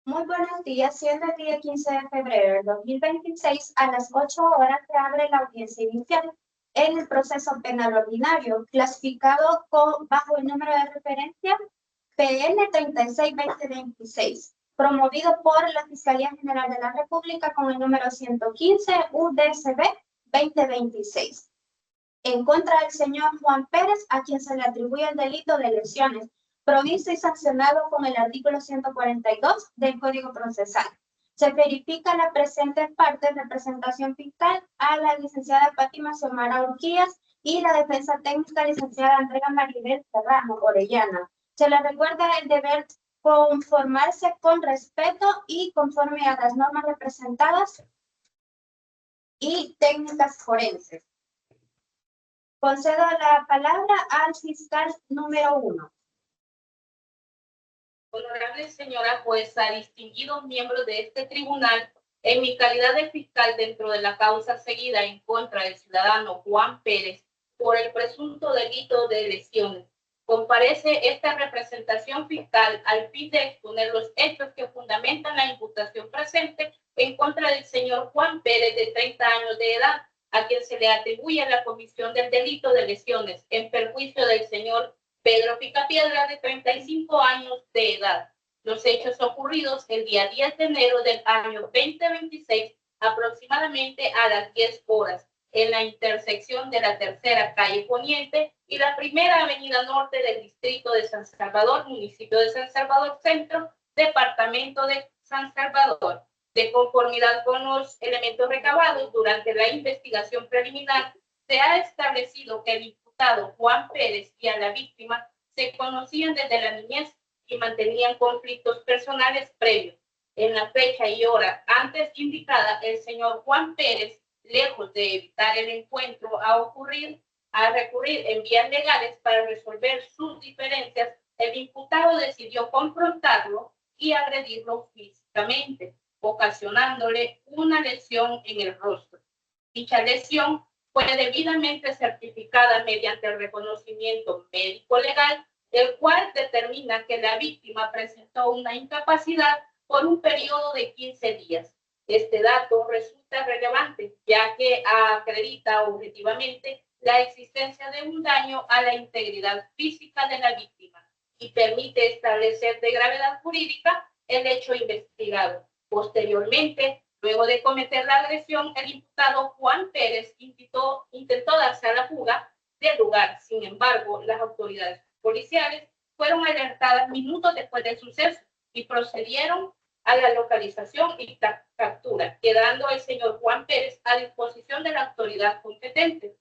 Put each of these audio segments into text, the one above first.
Muy buenos días, siendo el día 15 de febrero del 2026 a las 8 horas se abre la audiencia inicial en el proceso penal ordinario, clasificado bajo el número de referencia PN 36-2026, promovido por la Fiscalía General de la República con el número 115 UDCB 2026. En contra del señor Juan Pérez, a quien se le atribuye el delito de lesiones, provisto y sancionado con el artículo 142 del Código Procesal. Se verifica la presente parte de representación fiscal a la licenciada Fátima Xiomara Urquías y la defensa técnica licenciada Andrea Maribel Serrano Orellana. Se le recuerda el deber conformarse con respeto y conforme a las normas representadas y técnicas forenses. Concedo la palabra al fiscal número 1. Honorable señora jueza, distinguidos miembros de este tribunal, en mi calidad de fiscal dentro de la causa seguida en contra del ciudadano Juan Pérez por el presunto delito de lesiones, comparece esta representación fiscal al fin de exponer los hechos que fundamentan la imputación presente en contra del señor Juan Pérez, de 30 años de edad, a quien se le atribuye la comisión del delito de lesiones en perjuicio del señor Pedro Picapiedra, de 35 años de edad. Los hechos ocurridos el día 10 de enero del año 2026, aproximadamente a las 10 horas, en la intersección de la tercera calle Poniente y la primera avenida norte del distrito de San Salvador, municipio de San Salvador Centro, departamento de San Salvador. De conformidad con los elementos recabados durante la investigación preliminar, se ha establecido que el imputado Juan Pérez y a la víctima se conocían desde la niñez y mantenían conflictos personales previos. En la fecha y hora antes indicada, el señor Juan Pérez, lejos de evitar el encuentro a recurrir en vías legales para resolver sus diferencias, el imputado decidió confrontarlo y agredirlo físicamente, ocasionándole una lesión en el rostro. Dicha lesión fue debidamente certificada mediante el reconocimiento médico legal, el cual determina que la víctima presentó una incapacidad por un periodo de 15 días. Este dato resulta relevante, ya que acredita objetivamente la existencia de un daño a la integridad física de la víctima y permite establecer de gravedad jurídica el hecho investigado. Posteriormente, luego de cometer la agresión, el imputado Juan Pérez intentó darse a la fuga del lugar. Sin embargo, las autoridades policiales fueron alertadas minutos después del suceso y procedieron a la localización y captura, quedando el señor Juan Pérez a disposición de la autoridad competente.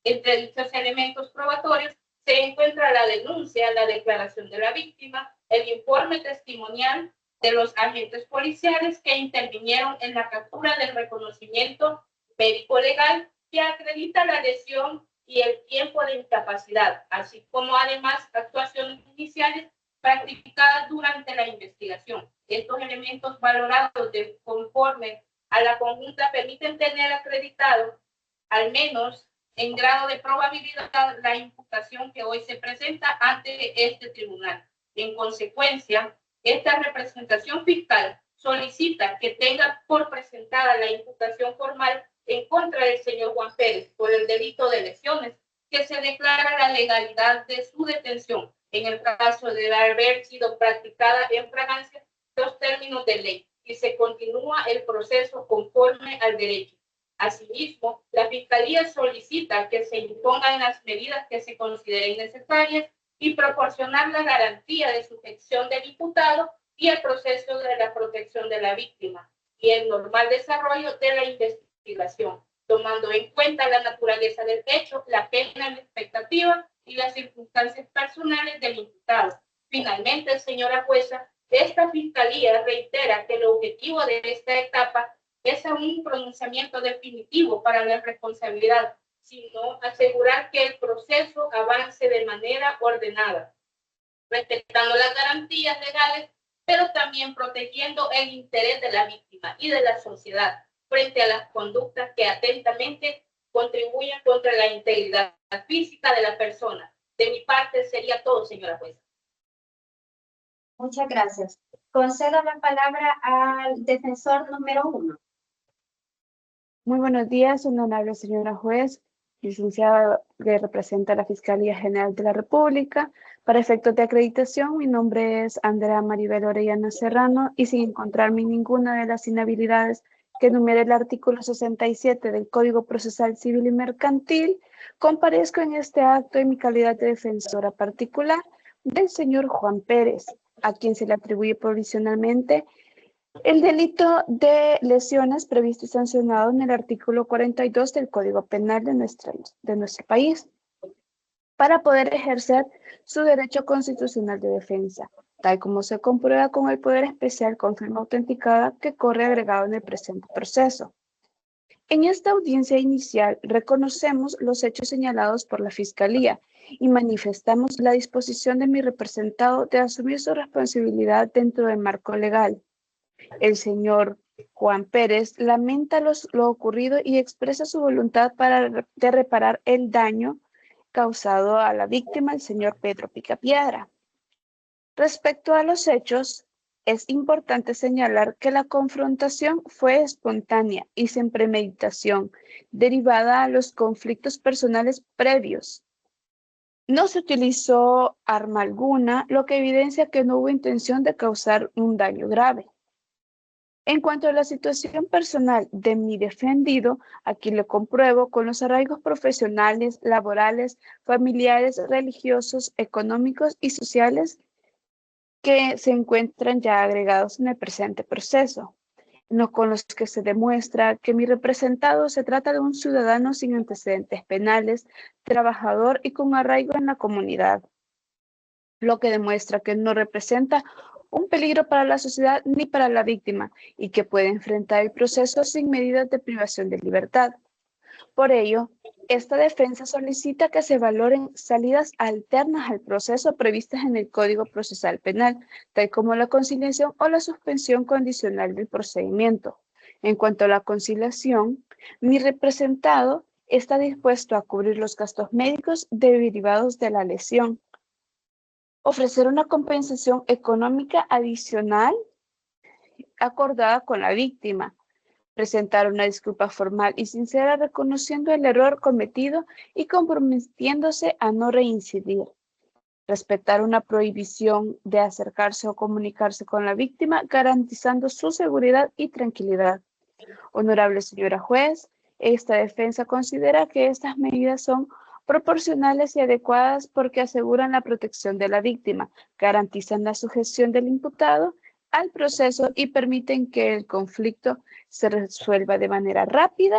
Entre dichos elementos probatorios se encuentra la denuncia, la declaración de la víctima, el informe testimonial de los agentes policiales que intervinieron en la captura del reconocimiento médico legal que acredita la lesión y el tiempo de incapacidad, así como además actuaciones iniciales practicadas durante la investigación. Estos elementos valorados de conforme a la conjunta permiten tener acreditado, al menos en grado de probabilidad, la imputación que hoy se presenta ante este tribunal. En consecuencia, esta representación fiscal solicita que tenga por presentada la imputación formal en contra del señor Juan Pérez por el delito de lesiones, que se declara la legalidad de su detención en el caso de haber sido practicada en fragancia los términos de ley y se continúa el proceso conforme al derecho. Asimismo, la Fiscalía solicita que se impongan las medidas que se consideren necesarias y proporcionar la garantía de sujeción del imputado y el proceso de la protección de la víctima y el normal desarrollo de la investigación, tomando en cuenta la naturaleza del hecho, la pena en expectativa y las circunstancias personales del imputado. Finalmente, señora jueza, esta Fiscalía reitera que el objetivo de esta etapa es un pronunciamiento definitivo para la responsabilidad, sino asegurar que el proceso avance de manera ordenada, respetando las garantías legales, pero también protegiendo el interés de la víctima y de la sociedad frente a las conductas que atentamente contribuyen contra la integridad física de la persona. De mi parte sería todo, señora jueza. Muchas gracias. Concedo la palabra al defensor número 1. Muy buenos días, honorable señora juez, licenciada que representa a la Fiscalía General de la República. Para efectos de acreditación, mi nombre es Andrea Maribel Orellana Serrano y sin encontrarme ninguna de las inhabilidades que enumera el artículo 67 del Código Procesal Civil y Mercantil, comparezco en este acto en mi calidad de defensora particular del señor Juan Pérez, a quien se le atribuye provisionalmente el delito de lesiones previsto y sancionado en el artículo 42 del Código Penal de nuestro país, para poder ejercer su derecho constitucional de defensa, tal como se comprueba con el poder especial con firma autenticada que corre agregado en el presente proceso. En esta audiencia inicial reconocemos los hechos señalados por la Fiscalía y manifestamos la disposición de mi representado de asumir su responsabilidad dentro del marco legal. El señor Juan Pérez lamenta lo ocurrido y expresa su voluntad de reparar el daño causado a la víctima, el señor Pedro Picapiedra. Respecto a los hechos, es importante señalar que la confrontación fue espontánea y sin premeditación, derivada a los conflictos personales previos. No se utilizó arma alguna, lo que evidencia que no hubo intención de causar un daño grave. En cuanto a la situación personal de mi defendido, aquí lo compruebo con los arraigos profesionales, laborales, familiares, religiosos, económicos y sociales que se encuentran ya agregados en el presente proceso, no con los que se demuestra que mi representado se trata de un ciudadano sin antecedentes penales, trabajador y con arraigo en la comunidad, lo que demuestra que no representa un peligro para la sociedad ni para la víctima y que puede enfrentar el proceso sin medidas de privación de libertad. Por ello, esta defensa solicita que se valoren salidas alternas al proceso previstas en el Código Procesal Penal, tal como la conciliación o la suspensión condicional del procedimiento. En cuanto a la conciliación, mi representado está dispuesto a cubrir los gastos médicos derivados de la lesión, ofrecer una compensación económica adicional acordada con la víctima, presentar una disculpa formal y sincera reconociendo el error cometido y comprometiéndose a no reincidir, respetar una prohibición de acercarse o comunicarse con la víctima, garantizando su seguridad y tranquilidad. Honorable señora juez, esta defensa considera que estas medidas son proporcionales y adecuadas porque aseguran la protección de la víctima, garantizan la sujeción del imputado al proceso y permiten que el conflicto se resuelva de manera rápida,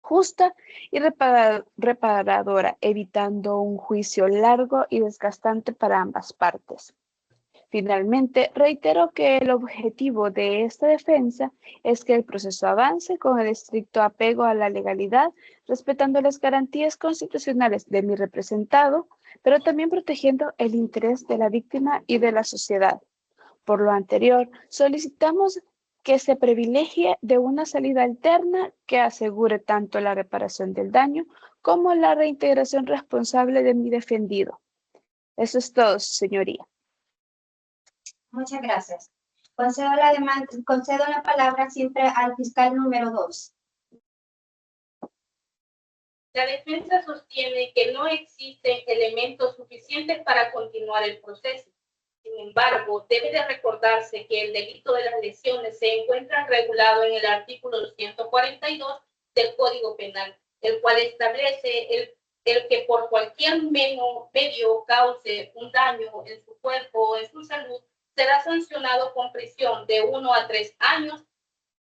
justa y reparadora, evitando un juicio largo y desgastante para ambas partes. Finalmente, reitero que el objetivo de esta defensa es que el proceso avance con el estricto apego a la legalidad, respetando las garantías constitucionales de mi representado, pero también protegiendo el interés de la víctima y de la sociedad. Por lo anterior, solicitamos que se privilegie de una salida alterna que asegure tanto la reparación del daño como la reintegración responsable de mi defendido. Eso es todo, señoría. Muchas gracias. Concedo la palabra siempre al fiscal número 2. La defensa sostiene que no existen elementos suficientes para continuar el proceso. Sin embargo, debe de recordarse que el delito de las lesiones se encuentra regulado en el artículo 142 del Código Penal, el cual establece el que por cualquier medio cause un daño en su cuerpo o en su salud, será sancionado con prisión de 1 a 3 años.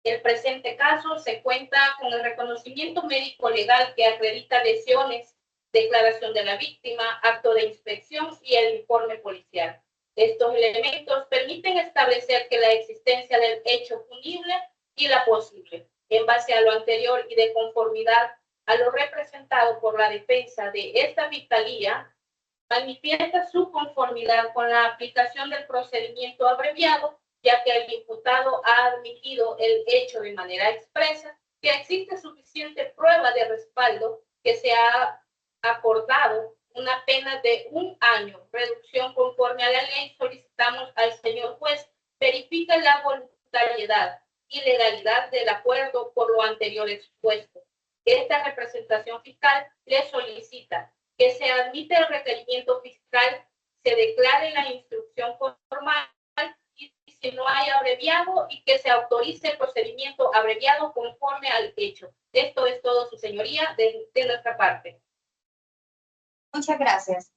El presente caso se cuenta con el reconocimiento médico legal que acredita lesiones, declaración de la víctima, acto de inspección y el informe policial. Estos elementos permiten establecer que la existencia del hecho punible y la posible. En base a lo anterior y de conformidad a lo representado por la defensa de esta fiscalía, manifiesta su conformidad con la aplicación del procedimiento abreviado, ya que el imputado ha admitido el hecho de manera expresa, que existe suficiente prueba de respaldo que se ha acordado una pena de 1 año, reducción conforme a la ley. Solicitamos al señor juez verifique la voluntariedad y legalidad del acuerdo por lo anterior expuesto. Esta representación fiscal le solicita que se admite el requerimiento fiscal, se declare la instrucción formal y si no hay abreviado y que se autorice el procedimiento abreviado conforme al hecho. Esto es todo, su señoría, de nuestra parte. Muchas gracias.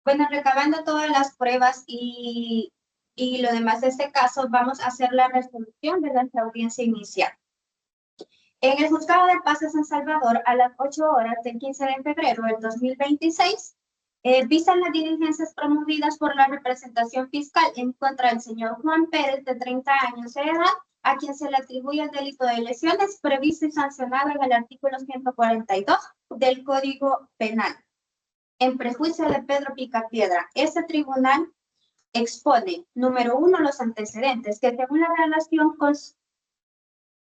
Bueno, recabando todas las pruebas y lo demás de este caso, vamos a hacer la resolución de nuestra audiencia inicial. En el Juzgado de Paz de San Salvador, a las 8 horas del 15 de febrero del 2026, vistas las diligencias promovidas por la representación fiscal en contra del señor Juan Pérez, de 30 años de edad, a quien se le atribuye el delito de lesiones previsto y sancionado en el artículo 142 del Código Penal. En prejuicio de Pedro Picapiedra, este tribunal expone, número 1, los antecedentes, que según la relación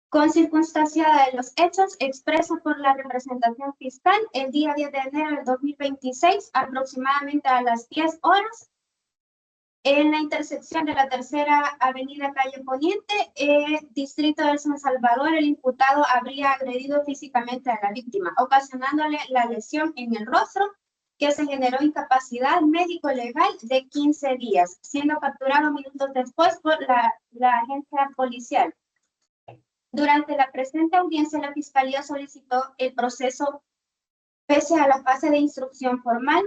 consubstanciada de los hechos expresos por la representación fiscal el día 10 de enero del 2026, aproximadamente a las 10 horas, en la intersección de la Tercera Avenida Calle Poniente, distrito de San Salvador, el imputado habría agredido físicamente a la víctima, ocasionándole la lesión en el rostro, que se generó incapacidad médico-legal de 15 días, siendo capturado minutos después por la agencia policial. Durante la presente audiencia, la Fiscalía solicitó el proceso pese a la fase de instrucción formal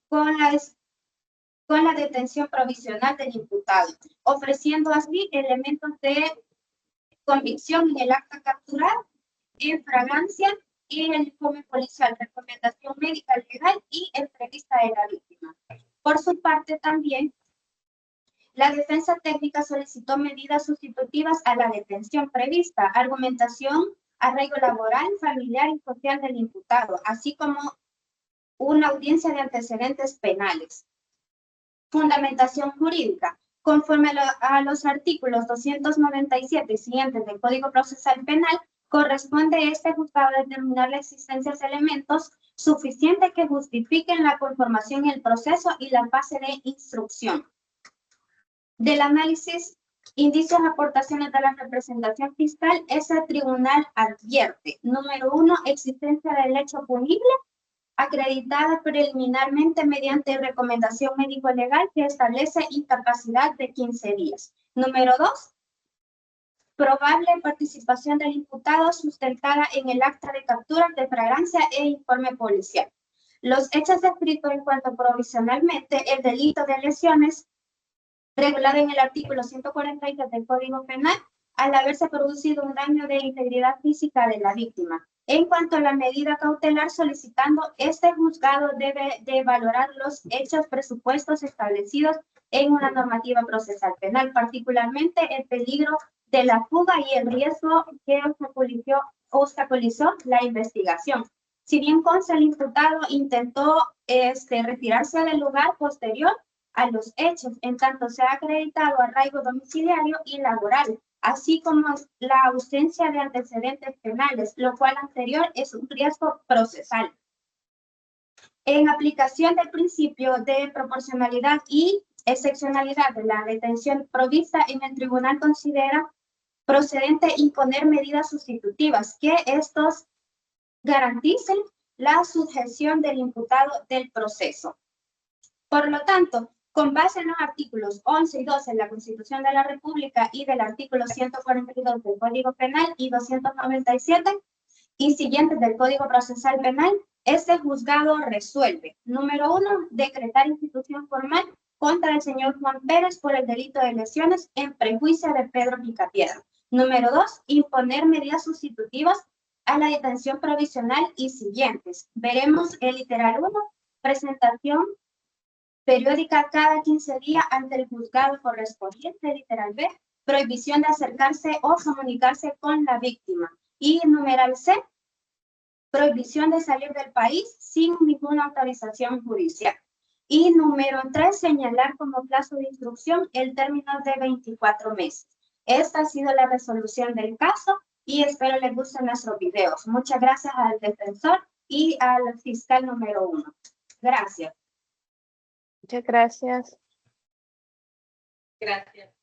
con la detención provisional del imputado, ofreciendo así elementos de convicción en el acta capturado, en fragancia y el informe policial, recomendación médica legal y entrevista de la víctima. Por su parte también, la defensa técnica solicitó medidas sustitutivas a la detención prevista, argumentación, arraigo laboral, familiar y social del imputado, así como una audiencia de antecedentes penales. Fundamentación jurídica. Conforme a los artículos 297 y siguientes del Código Procesal Penal, corresponde a este juzgado determinar la existencia de elementos suficientes que justifiquen la conformación en el proceso y la fase de instrucción. Del análisis, indicios, aportaciones de la representación fiscal, ese tribunal advierte, número 1, existencia del hecho punible, acreditada preliminarmente mediante recomendación médico-legal que establece incapacidad de 15 días. Número 2, probable participación del imputado sustentada en el acta de captura de fragancia e informe policial. Los hechos descritos en cuanto provisionalmente el delito de lesiones regulado en el artículo 143 del Código Penal, al haberse producido un daño de integridad física de la víctima. En cuanto a la medida cautelar, solicitando, este juzgado debe de valorar los hechos presupuestos establecidos en una normativa procesal penal, particularmente el peligro de la fuga y el riesgo que obstaculizó la investigación. Si bien consta, el imputado intentó retirarse del lugar posterior a los hechos, en tanto se ha acreditado arraigo domiciliario y laboral, así como la ausencia de antecedentes penales, lo cual anterior es un riesgo procesal. En aplicación del principio de proporcionalidad y excepcionalidad de la detención provista, en el tribunal considera procedente imponer medidas sustitutivas que estos garanticen la sujeción del imputado del proceso. Por lo tanto, con base en los artículos 11 y 12 de la Constitución de la República y del artículo 142 del Código Penal y 297 y siguientes del Código Procesal Penal, este juzgado resuelve, número 1, decretar institución formal contra el señor Juan Pérez por el delito de lesiones en prejuicio de Pedro Picapiedra. Número 2, imponer medidas sustitutivas a la detención provisional y siguientes. Veremos el literal 1, presentación periódica cada 15 días ante el juzgado correspondiente, literal B, prohibición de acercarse o comunicarse con la víctima. Y numeral C, prohibición de salir del país sin ninguna autorización judicial. Y número 3, señalar como plazo de instrucción el término de 24 meses. Esta ha sido la resolución del caso y espero les gusten nuestros videos. Muchas gracias al defensor y al fiscal número 1. Gracias. Muchas gracias. Gracias.